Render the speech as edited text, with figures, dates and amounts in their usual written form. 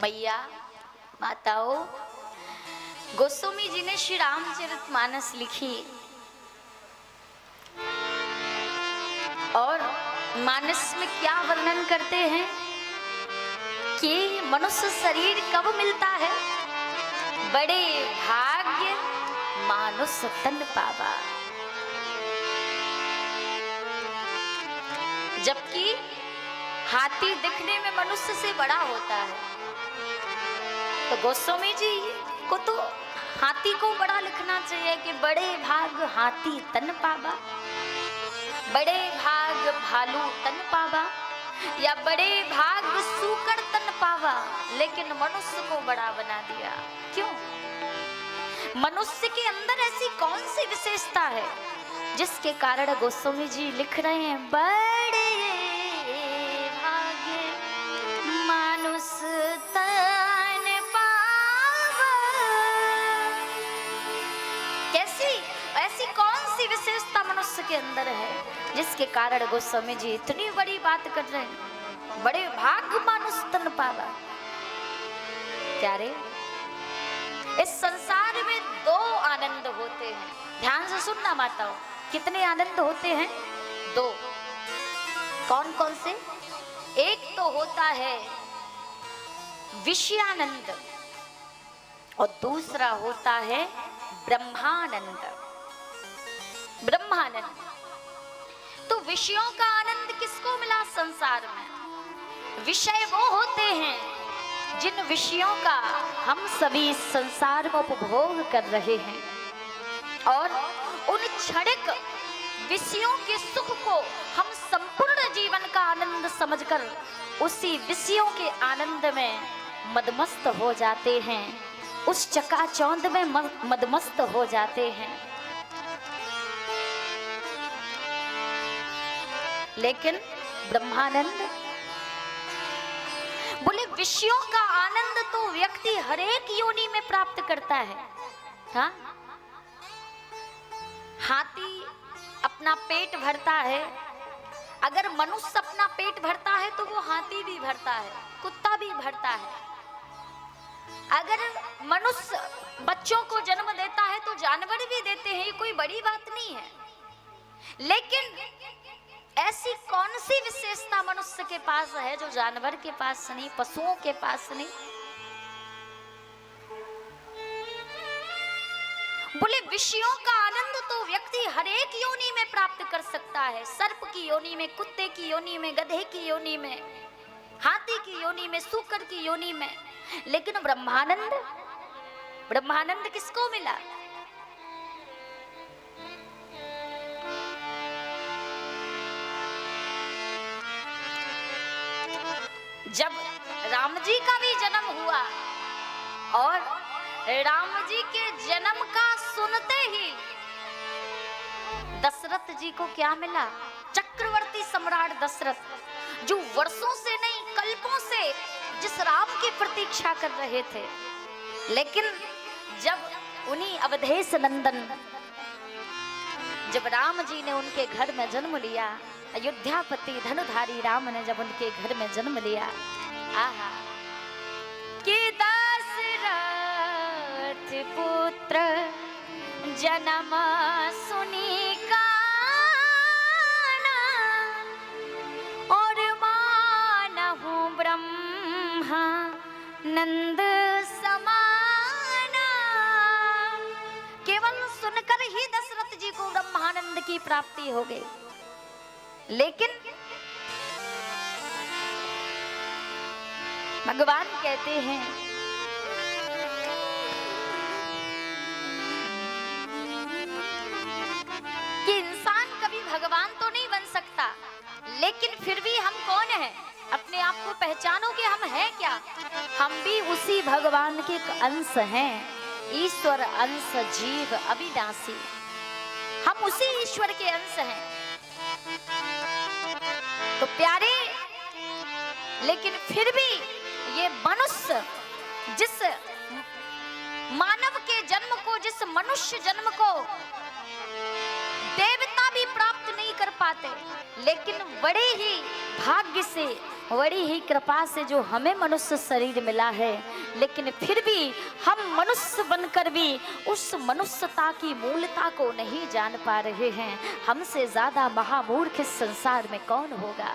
मैया, माताओं, गोस्वामी जी ने श्री रामचरितमानस लिखी और मानस में क्या वर्णन करते हैं कि मनुष्य शरीर कब मिलता है? बड़े भाग्य मानुष तन पावा। जबकि हाथी दिखने में मनुष्य से बड़ा होता है, तो गोस्वामी जी को तो हाथी को बड़ा लिखना चाहिए कि बड़े भाग हाथी तन पावा, बड़े भाग भालू तन पावा, या बड़े भाग सूकर तन पावा। लेकिन मनुष्य को बड़ा बना दिया। क्यों? मनुष्य के अंदर ऐसी कौन सी विशेषता है जिसके कारण गोस्वामी जी लिख रहे हैं बड़े भाग्य मानुष तन पावा। कैसी ऐसी कौन सी विशेषता मनुष्य के अंदर है जिसके कारण गोस्वामी जी इतनी बड़ी बात कर रहे हैं, बड़े भाग्य मानुष तन पावा। प्यारे, इस संसार में दो आनंद होते हैं। ध्यान से सुनना माताओं, कितने आनंद होते हैं? दो। कौन कौन से? एक तो होता है विषयानंद और दूसरा होता है ब्रह्मानंद। ब्रह्मानंद। तो विषयों का आनंद किसको मिला संसार में? विषय वो होते हैं जिन विषयों का हम सभी इस संसार में उपभोग कर रहे हैं, और उन क्षणिक विषयों के सुख को हम संपूर्ण जीवन का आनंद समझकर उसी विषयों के आनंद में मदमस्त हो जाते हैं, उस चकाचौंध में मदमस्त हो जाते हैं। लेकिन ब्रह्मानंद, बोले विषयों का आनंद तो व्यक्ति हर एक योनि में प्राप्त करता है। हाँ? हाथी अपना पेट भरता है, अगर मनुष्य अपना पेट भरता है तो वो हाथी भी भरता है, कुत्ता भी भरता है। अगर मनुष्य बच्चों को जन्म देता है तो जानवर भी देते हैं, ये कोई बड़ी बात नहीं है। लेकिन ऐसी कौन सी विशेषता मनुष्य के पास है जो जानवर के पास नहीं, पशुओं के पास नहीं? बोले विषयों का आनंद तो व्यक्ति हर एक योनि में प्राप्त कर सकता है। सर्प की योनि में, कुत्ते की योनि में, गधे की योनि में, हाथी की योनि में, सूकर की योनि में। लेकिन ब्रह्मानंद, ब्रह्मानंद किसको मिला? जब राम जी का भी जन्म हुआ और राम जी के जन्म का सुनते ही दशरथ जी को क्या मिला? चक्रवर्ती सम्राट दशरथ, जो वर्षों से नहीं कल्पों से जिस राम की प्रतीक्षा कर रहे थे। लेकिन जब उन्हीं अवधेश नंदन, जब राम जी ने उनके घर में जन्म लिया, अयोध्यापति धनुधारी राम ने जब उनके घर में जन्म लिया, आहा, कि दशरथ पुत्र जन्म सुनी काना और मानहु ब्रह्मा नंद समाना। केवल सुनकर ही दशरथ जी को ब्रह्मानंद की प्राप्ति हो गई। लेकिन भगवान कहते हैं कि इंसान कभी भगवान तो नहीं बन सकता, लेकिन फिर भी हम कौन हैं? अपने आप को पहचानो कि हम हैं क्या? हम भी उसी भगवान के एक अंश हैं। ईश्वर अंश जीव अविनाशी, हम उसी ईश्वर के अंश हैं। तो प्यारे, लेकिन फिर भी ये मनुष्य, जिस मानव के जन्म को, जिस मनुष्य जन्म को देवता भी प्राप्त नहीं कर पाते, लेकिन बड़े ही भाग्य से बड़ी ही कृपा से जो हमें मनुष्य शरीर मिला है, लेकिन फिर भी हम मनुष्य बनकर भी उस मनुष्यता की मूलता को नहीं जान पा रहे हैं। हमसे ज्यादा महामूर्ख इस संसार में कौन होगा।